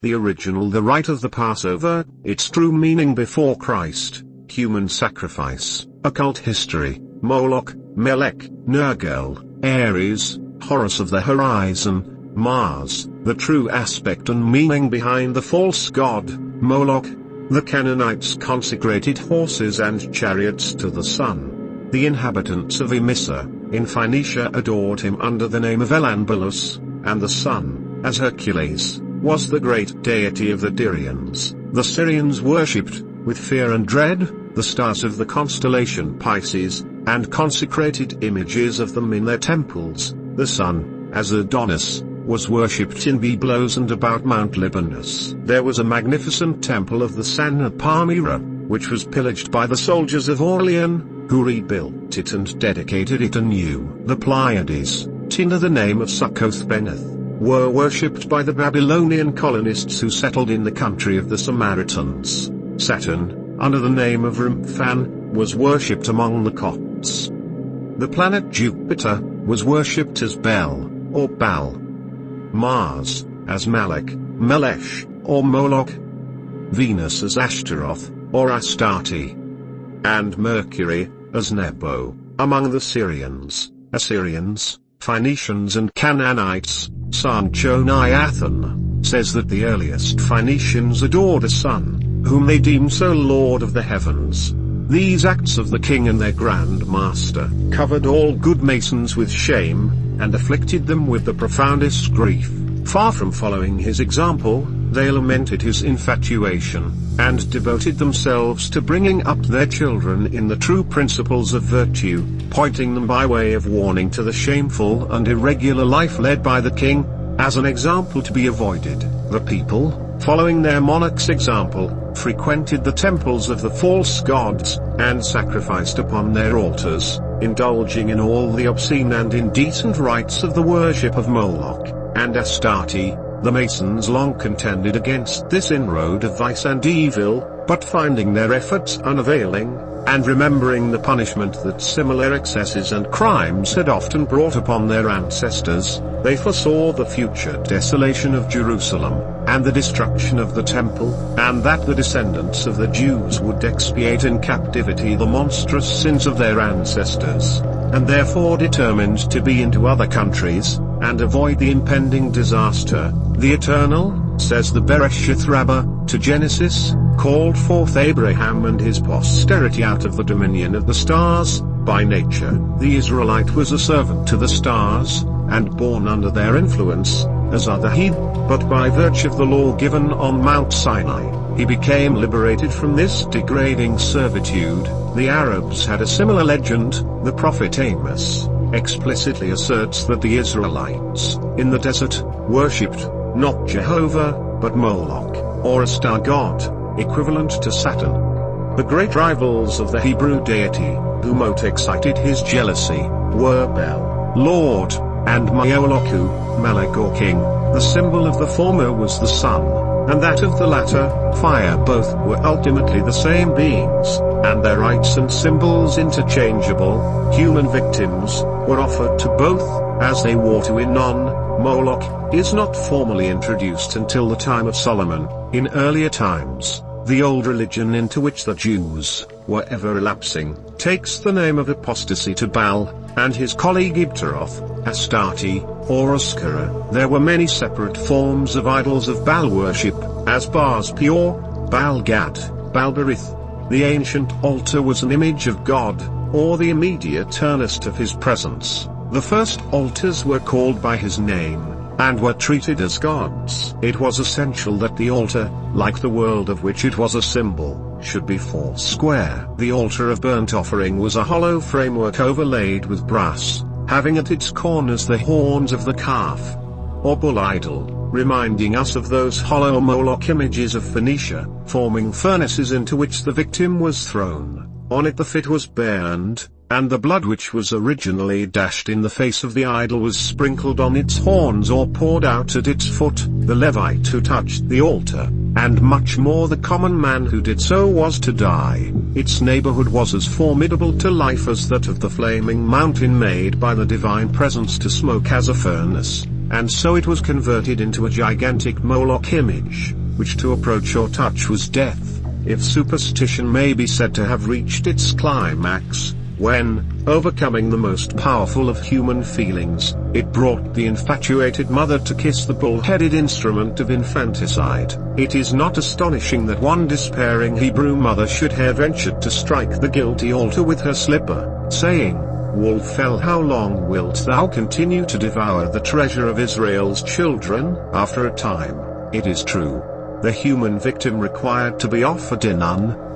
the original, the rite of the Passover, its true meaning before Christ, human sacrifice, occult history, Moloch, Melech, Nergal, Ares, Horus of the horizon, Mars, the true aspect and meaning behind the false god, Moloch. The Canaanites consecrated horses and chariots to the sun. The inhabitants of Emissa, in Phoenicia, adored him under the name of Elambalus, and the sun, as Hercules, was the great deity of the Dyrians. The Syrians worshipped, with fear and dread, the stars of the constellation Pisces, and consecrated images of them in their temples. The sun, as Adonis, was worshipped in Byblos and about Mount Libanus. There was a magnificent temple of the sun at Palmyra, which was pillaged by the soldiers of Aurelian, who rebuilt it and dedicated it anew. The Pleiades, under the name of Succoth-Beneth, were worshipped by the Babylonian colonists who settled in the country of the Samaritans. Saturn, under the name of Remphan, was worshipped among the Copts. The planet Jupiter was worshipped as Bel, or Baal. Mars, as Malach, Melech, or Moloch. Venus as Ashtaroth, or Astarte. And Mercury, as Nebo, among the Syrians, Assyrians, Phoenicians and Canaanites. Sanchoniathon says that the earliest Phoenicians adored a sun, whom they deemed so Lord of the heavens. These acts of the king and their grand master covered all good masons with shame, and afflicted them with the profoundest grief. Far from following his example, they lamented his infatuation, and devoted themselves to bringing up their children in the true principles of virtue, pointing them by way of warning to the shameful and irregular life led by the king, as an example to be avoided. The people, following their monarch's example, frequented the temples of the false gods, and sacrificed upon their altars, indulging in all the obscene and indecent rites of the worship of Moloch and Astarte. The Masons long contended against this inroad of vice and evil, but finding their efforts unavailing, and remembering the punishment that similar excesses and crimes had often brought upon their ancestors, they foresaw the future desolation of Jerusalem, and the destruction of the temple, and that the descendants of the Jews would expiate in captivity the monstrous sins of their ancestors, and therefore determined to be into other countries, and avoid the impending disaster. The Eternal, says the Bereshith Rabbah, to Genesis, called forth Abraham and his posterity out of the dominion of the stars. By nature, the Israelite was a servant to the stars, and born under their influence, as other heathen, but by virtue of the law given on Mount Sinai, he became liberated from this degrading servitude. The Arabs had a similar legend. The prophet Amos explicitly asserts that the Israelites, in the desert, worshipped, not Jehovah, but Moloch, or a star god, equivalent to Saturn. The great rivals of the Hebrew deity, who most excited his jealousy, were Bel, Lord, and Moloch, Malach or king. The symbol of the former was the sun, and that of the latter, fire. Both were ultimately the same beings, and their rites and symbols interchangeable. Human victims were offered to both, as they were to Inon. Moloch is not formally introduced until the time of Solomon. In earlier times, the old religion into which the Jews were ever relapsing takes the name of apostasy to Baal, and his colleague Ibtaroth, Astarte, or Ascara. There were many separate forms of idols of Baal worship, as Baal Peor, Baal Gad, Baal Berith. The ancient altar was an image of God, or the immediate earnest of his presence. The first altars were called by his name, and were treated as gods. It was essential that the altar, like the world of which it was a symbol, should be four-square. The altar of burnt offering was a hollow framework overlaid with brass, having at its corners the horns of the calf, or bull idol, reminding us of those hollow Moloch images of Phoenicia, forming furnaces into which the victim was thrown. On it the fat was burned, and the blood which was originally dashed in the face of the idol was sprinkled on its horns or poured out at its foot. The Levite who touched the altar, and much more the common man who did so, was to die. Its neighborhood was as formidable to life as that of the flaming mountain made by the divine presence to smoke as a furnace. and so it was converted into a gigantic Moloch image, which to approach or touch was death, if superstition may be said to have reached its climax, when, overcoming the most powerful of human feelings, it brought the infatuated mother to kiss the bull-headed instrument of infanticide. It is not astonishing that one despairing Hebrew mother should have ventured to strike the guilty altar with her slipper, saying, "Wolf-fell, how long wilt thou continue to devour the treasure of Israel's children?" After a time, it is true, the human victim required to be offered in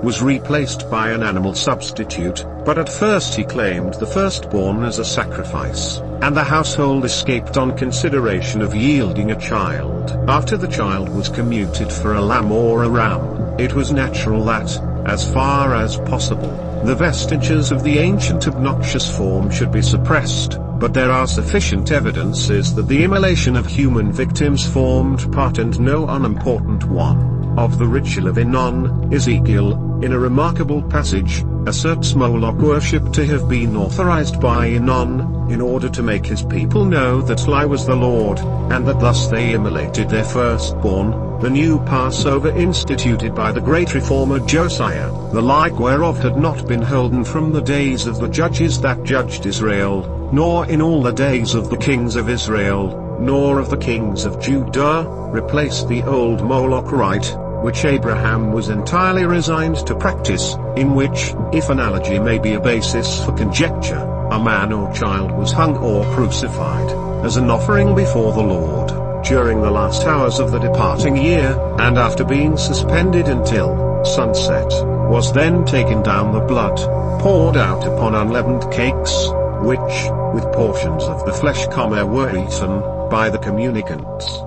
was replaced by an animal substitute, but at first he claimed the firstborn as a sacrifice, and the household escaped on consideration of yielding a child. After the child was commuted for a lamb or a ram, it was natural that, as far as possible, the vestiges of the ancient obnoxious form should be suppressed, but there are sufficient evidences that the immolation of human victims formed part and no unimportant one of the ritual of Inon. Ezekiel, in a remarkable passage, asserts Moloch worship to have been authorized by Inon, in order to make his people know that Li was the Lord, and that thus they immolated their firstborn. The new Passover instituted by the great reformer Josiah, the like whereof had not been holden from the days of the judges that judged Israel, nor in all the days of the kings of Israel, nor of the kings of Judah, replaced the old Moloch rite, which Abraham was entirely resigned to practice, in which, if analogy may be a basis for conjecture, a man or child was hung or crucified, as an offering before the Lord, during the last hours of the departing year, and after being suspended until sunset, was then taken down the blood, poured out upon unleavened cakes, which, with portions of the flesh were eaten, by the communicants,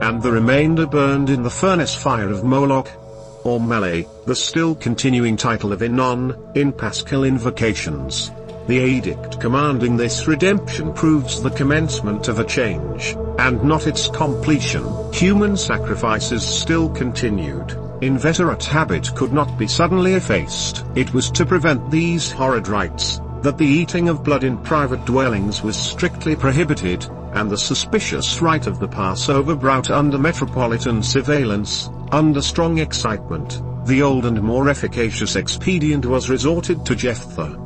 and the remainder burned in the furnace fire of Moloch, or Mele, the still continuing title of Inon, in Paschal invocations. The edict commanding this redemption proves the commencement of a change, and not its completion. Human sacrifices still continued. Inveterate habit could not be suddenly effaced. It was to prevent these horrid rites, that the eating of blood in private dwellings was strictly prohibited, and the suspicious rite of the Passover brought under metropolitan surveillance. Under strong excitement, the old and more efficacious expedient was resorted to. Jephthah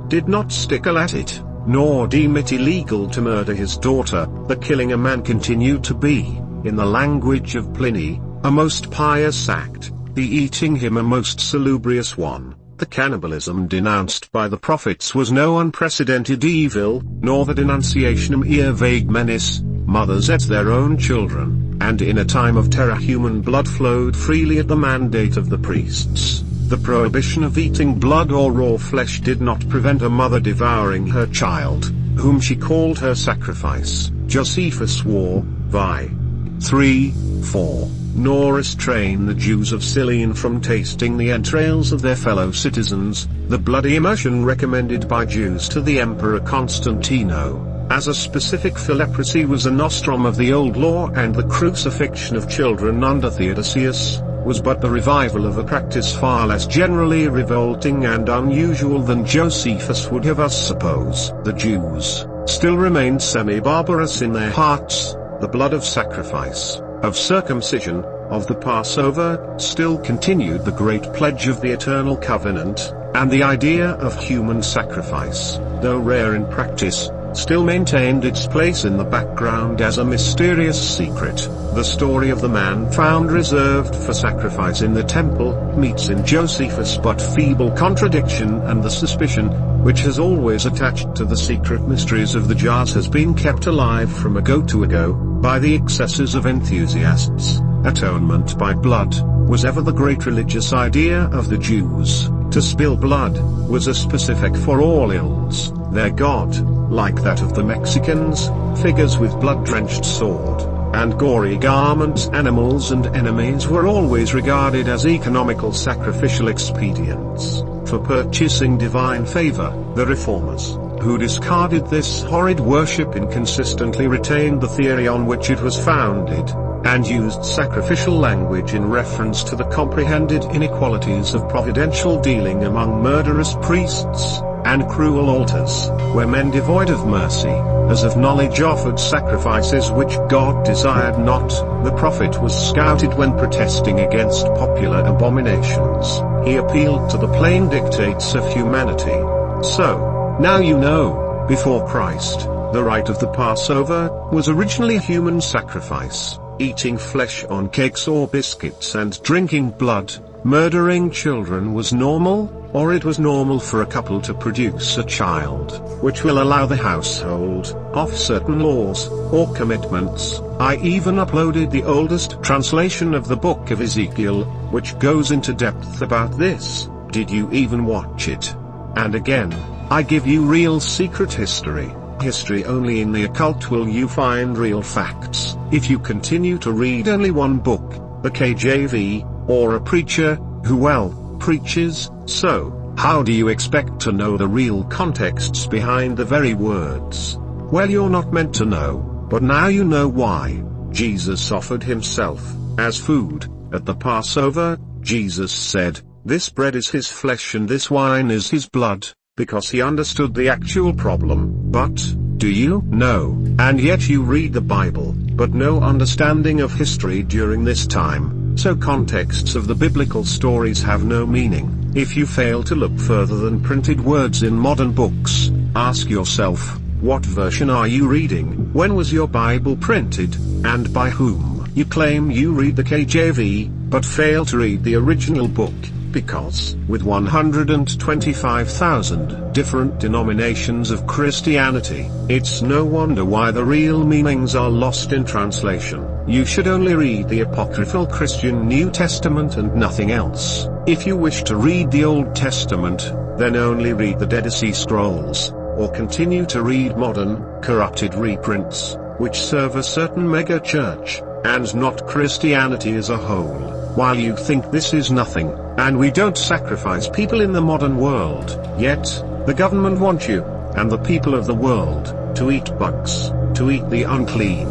did not stickle at it, nor deem it illegal to murder his daughter. The killing a man continued to be, in the language of Pliny, a most pious act, the eating him a most salubrious one. The cannibalism denounced by the prophets was no unprecedented evil, nor the denunciation a mere vague menace. Mothers ate their own children, and in a time of terror human blood flowed freely at the mandate of the priests. The prohibition of eating blood or raw flesh did not prevent a mother devouring her child, whom she called her sacrifice. Josephus swore, vi. 3:4, nor restrain the Jews of Cilion from tasting the entrails of their fellow citizens, the bloody immersion recommended by Jews to the Emperor Constantino, as a specific for leprosy was a nostrum of the old law, and the crucifixion of children under Theodosius was but the revival of a practice far less generally revolting and unusual than Josephus would have us suppose. The Jews still remained semi-barbarous in their hearts. The blood of sacrifice, of circumcision, of the Passover, still continued the great pledge of the eternal covenant, and the idea of human sacrifice, though rare in practice, still maintained its place in the background as a mysterious secret. The story of the man found reserved for sacrifice in the temple meets in Josephus but feeble contradiction, and the suspicion, which has always attached to the secret mysteries of the jars, has been kept alive from ago to ago, by the excesses of enthusiasts. Atonement by blood was ever the great religious idea of the Jews. To spill blood was a specific for all ills. Their god, like that of the Mexicans, figures with blood-drenched sword and gory garments. Animals and enemies were always regarded as economical sacrificial expedients for purchasing divine favor. The reformers, who discarded this horrid worship, inconsistently retained the theory on which it was founded, and used sacrificial language in reference to the comprehended inequalities of providential dealing among murderous priests and cruel altars, where men devoid of mercy as of knowledge offered sacrifices which God desired not. The prophet was scouted when protesting against popular abominations. He appealed to the plain dictates of humanity. So, now you know, before Christ, the rite of the Passover was originally human sacrifice. Eating flesh on cakes or biscuits and drinking blood, murdering children was normal, or it was normal for a couple to produce a child, which will allow the household off certain laws or commitments. I even uploaded the oldest translation of the book of Ezekiel, which goes into depth about this. Did you even watch it? And again, I give you real secret history. History only in the occult will you find real facts. If you continue to read only one book, the KJV, or a preacher, who preaches, so, how do you expect to know the real contexts behind the very words? Well, you're not meant to know, but now you know why. Jesus offered himself as food at the Passover. Jesus said, "This bread is his flesh and this wine is his blood," because he understood the actual problem. But, do you know, and yet you read the Bible, but no understanding of history during this time, so contexts of the biblical stories have no meaning. If you fail to look further than printed words in modern books, ask yourself, what version are you reading? When was your Bible printed, and by whom? You claim you read the KJV, but fail to read the original book. Because, with 125,000 different denominations of Christianity, it's no wonder why the real meanings are lost in translation. You should only read the apocryphal Christian New Testament and nothing else. If you wish to read the Old Testament, then only read the Dead Sea Scrolls, or continue to read modern, corrupted reprints, which serve a certain mega-church, and not Christianity as a whole. While you think this is nothing, and we don't sacrifice people in the modern world, yet, the government want you, and the people of the world, to eat bugs, to eat the unclean.